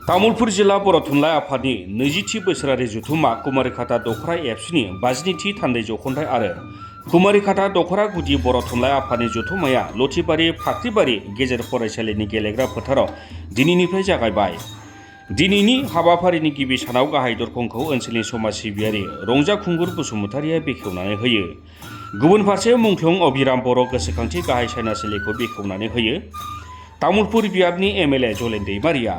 तामुलपुर जिल्ला बर' थुनलाइ आफादनि 20थि बोसोरारि जथुम्मा कुमारीघाटा दख'रा एबसुनि 52थि थान्दै जख'न्थाइ आरो कुमारीघाटा दख'रा गुदि बर' थुनलाइ आफादनि जथुम्माया लथिबारि फाख्रिबारि गेजेर फरायसालिनि गेलेग्रा फोथाराव दिनैनिफ्राय जागायबाय। दिनैनि हाबाफारिनि गिबि सानाव गाहाय दरखंखौ ओनसोलनि समाज सिबियारि रंजा खुंगुर बसुमतारिया बेखेवनानै होयो। गुबुन फारसे मुंख्लं अभिराम बर' गोसोखांथि गाहाय सायनासालिखौ बेखेवनानै होयो तामुलपुर बियाबनि एमएलए जलेन दैमारिया।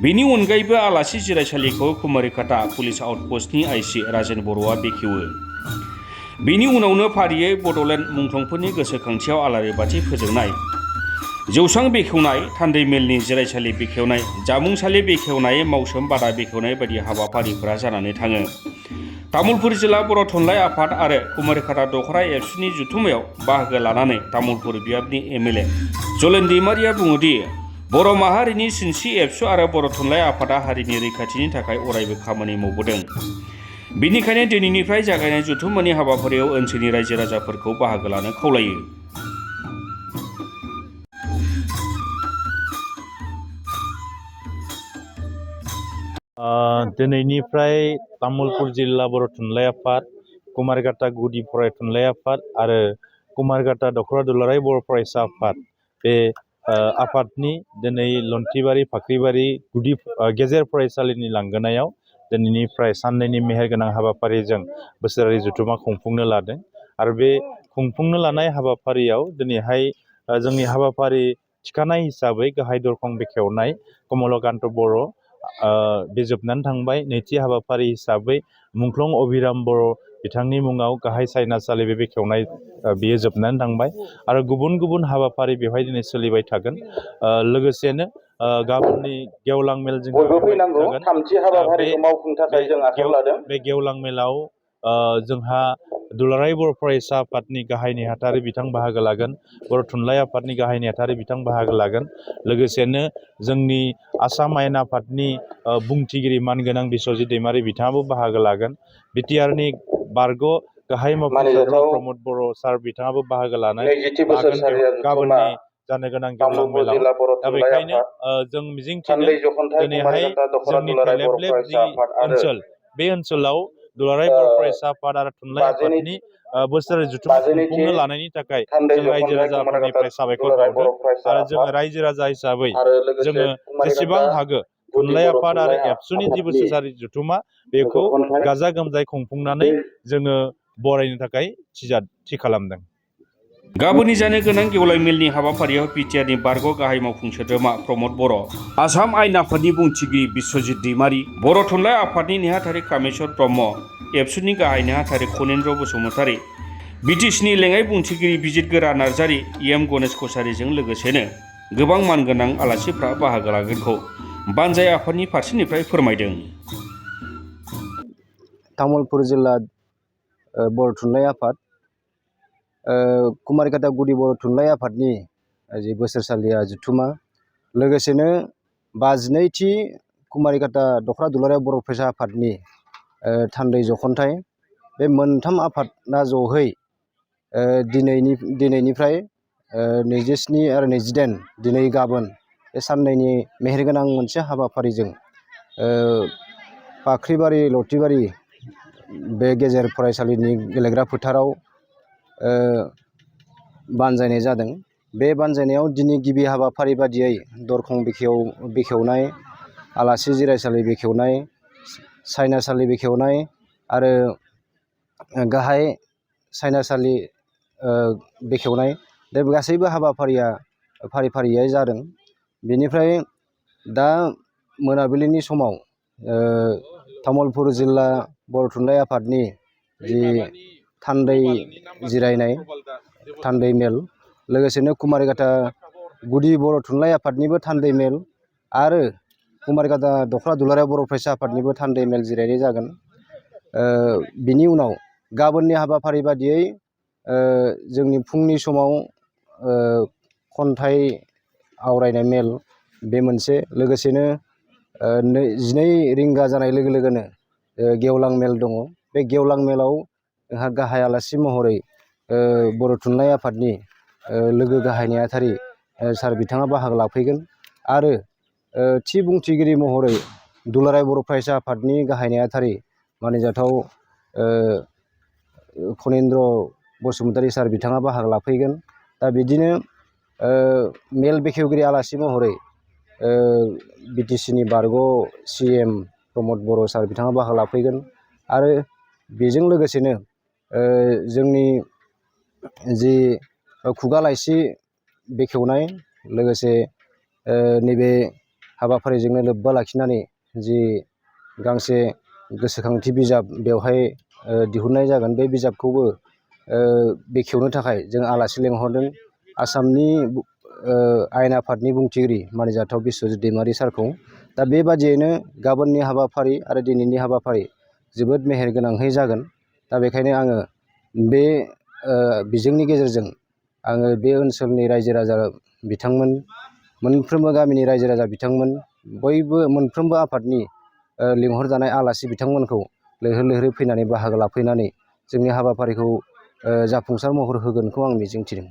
बेनि अनगायैबो आलासि जिरायसालिखौ कुमारीघाटा पुलिस आउटपस्टनि आइसि राजेन बर'आ बेखेवो। बेनि उनावनो फारियै बड'लेण्ड मुंख्लंफोरनि गोसोखांथियाव आलारि बाथि फोजोंनाय, जौसां बेखेवनाय, थान्दै मेलनि जिरायसालि बेखेवनाय, जामुंसालि बेखेवनाय, मावसोम बादा बेखेवनाय बायदि हाबाफारिफोरा जानानै थाङो। तामुलपुर जिल्ला बर' थुनलाइ आफाद आरो कुमारीघाटा दख'रा एबसुनि जथुम्मायाव बाहागो लानानै तामुलपुर बियाबनि एमएलए जलेन दैमारिया बुङोदि बर' माहारिनि सिनस्रि एबसु आरो बर' थुनलाइ आफादा हारिनि रैखाथिनि थाखाय अरायबो खामानि मावबोदों। बेनिखायनो दिनैनिफ्राय जागायनाय जथुम्मानि हाबाफारियाव ओनसोलनि रायजो राजाफोरखौ बाहागो लानो खावलायो। दिनैनिफ्राय तामुलपुर जिल्ला बर' थुनलाइ आफाद, कुमारीघाटा गुदि फराय थुनलाइ आफाद आरो कुमारीघाटा दख'रा दुलाराय बर' फरायसा आफाद बे आफादनि दिनै लन्थिबारि फाख्रिबारि गुदि गेजेर फरायसालिनि लांगोनायाव दिनैनिफ्राय साननैनि मेहेरगोनां हाबाफारिजों बोसोरारि जथुम्मा खुंफुंनो लादों। आरो बे खुंफुंनो लानाय हाबाफारियाव दिनैहाय जोंनि हाबाफारि थिखानाय हिसाबै गाहाय दरखं बेखेवनाय कमलकान्त बर' बे जोबनानै थांबाय। नैथि हाबाफारि हिसाबै मुंख्लं अभिराम बर' बिथांनि मुङाव गाहाय सायनासालि बे बेखेवनाय बेयो जोबनानै थांबाय आरो गुबुन गुबुन हाबाफारि बेवहाय दिनै सोलिबाय थागोन। लोगोसेनो गाबोननि गेवलां मेल बे गेवलां मेलाव जोंहा दुलाराय बर' फरायसा आफादनि गाहाय नेहाथारि बिथां बाहागो लागोन, बर' थुनलाइ आफादनि गाहाय नेहाथारि बिथां बाहागो लागोन। लोगोसेनो जोंनि आसाम आयेन आफादनि बुंथिगिरि मानगोनां बिस्वजित दैमारि बिथाङाबो बाहागो लागोन। बिटिआरनि बारग' गाहाय मावफुंसार प्रमद बर' सार बिथाङाबो बाहागो लागोन गाबोननि जानो गोनां गेवलां मेलाव। दा बेखायनो जों मिजिंथिदों दिनैहाय जोंनि थेलेबलेब जि ओनसोल बे ओनसोलाव दुलाराय बर' फरायसा आफाद आरो थुनलाइ आफादनि बोसोरारि जथुम्मा खुंफुंनो लानायनि थाखाय जों रायजो राजाफोरनिफ्राय साबायखर बावदों। आरो जोङो रायजो राजा हिसाबै जोङो जेसेबां हागौ थुनलाइ आफाद आरो एबसुनि जि बोसोरारि जथुम्मा बेखौ गाजा गोमजायै खुंफुंनानै जोङो बरायनो थाखाय थि खालामदों। गाबोननि जानो गोनां गेवलां मेलनि हाबाफारियाव बिटिआरनि बारग' गाहाय मावफुं सोद्रोमा प्रमद बर', आसाम आयेन आफादनि बुंथिगिरि बिस्वजित दैमारि, बर' थुनलाइ आफादनि नेहाथारि कामेस्वर ब्रह्म, एबसुनि गाहाय नेहाथारि खनेन्द्र बसुमतारि, बिटिसिनि लेङाइ बुंथिगिरि बिजितगोरा नार्जारि, एम गणेश कछारिजों लोगोसेनो गोबां मानगोनां आलासिफ्रा बाहागो लागोनखौ बानजाय आफादनि फारसेनिफ्राय फोरमायदों। तामुलपुर जिल्ला बर' थुनलाइ आफाद, कुमारीघाटा गुदि बर' थुनलाइ आफादनि जि बोसोरसालिया जथुम्मा, लोगोसेनो 52थि कुमारीघाटा दख'रा दुलाराय बर' फरायसा आफादनि थान्दै जख'न्थाइ, बे मोनथाम आफादना जहै दिनैनिफ्राय 27 आरो 28 दिनै गाबोन बे साननैनि मेहेरगोनां मोनसे हाबाफारिजों फाख्रिबारि लथिबारि बे गेजेर फरायसालिनि गेलेग्रा फोथाराव बानजायनाय जादों। बे बानजायनायाव दिनै गिबि हाबाफारि बादियै दरखं बेखेवनाय, आलासि जिरायसालि बेखेवनाय, सायनासालि बेखेवनाय आरो गाहाय सायनासालि बेखेवनाय, बे गासैबो हाबाफारिया फारि फारियै जादों। बेनिफ्राय दा मोनाबिलिनि समाव तामुलपुर जिल्ला बर' थुनलाइ आफादनि जि थान्दै जिरायनाय, थान्दै मेल, लोगोसेनो कुमारीघाटा गुदि बर' थुनलाइ आफादनिबो थान्दै मेल आरो कुमारीघाटा दख'रा दुलाराय बर' फरायसा आफादनिबो थान्दै मेल जिरायनाय जागोन। बिनि उनाव गाबोननि हाबाफारि बादियै जोंनि फुंनि समाव खन्थाइ आवरायनाय मेल बे मोनसे, लोगोसेनो 12 रिंगा जानाय लोगो लोगोनो गेवलां मेल दङ। बे गेवलां मेलाव जोंहा गाहाय आलासि महरै बर' थुनलाइ आफादनि लोगो गाहाय नेहाथारि सार बिथाङा बाहागो लाफैगोन। आरो थि बुंथिगिरि महरै दुलाराय बर' फरायसा आफादनि गाहाय नेहाथारि मानिजाथाव खनिन्द्र बसुमतारी सार बिथाङा बाहागो लाफैगोन। दा बिदिनो मेल बेखेवगिरि आलासि महरै BTCनि बारग' CM प्रमद बर' सार बिथाङा बाहागो लाफैगोन। आरो बेजों लोगोसेनो जोंनि जि खुगा लाइसि बेखेवनाय लोगोसे नैबे हाबाफारिजोंनो लोब्बा लाखिनानै जि गांसे गोसोखांथि बिजाब बेवहाय दिहुननाय जागोन। बे बिजाबखौबो बेखेवनो थाखाय जों आलासि लेंहरदों आसामनि आयेन आफादनि बुंथिगिरि मानिजाथाव बिस्वजित दैमारि सारखौ। दा बेबादियैनो गाबोननि हाबाफारि आरो दिनैनि हाबाफारि जोबोद मेहेरगोनांहै जागोन। दा बेखायनो आङो बे बिजोंनि गेजेरजों आङो बे ओनसोलनि रायजो राजा बिथांमोन, मोनफ्रोमबो गामिनि रायजो राजा बिथांमोन, बयबो मोनफ्रोमबो आफादनि लिंहरजानाय आलासि बिथांमोनखौ लैहोर लैहोरै फैनानै बाहागो लाफैनानै जोंनि हाबाफारिखौ जाफुंसार महर होगोनखौ आं मिजिंथिदों।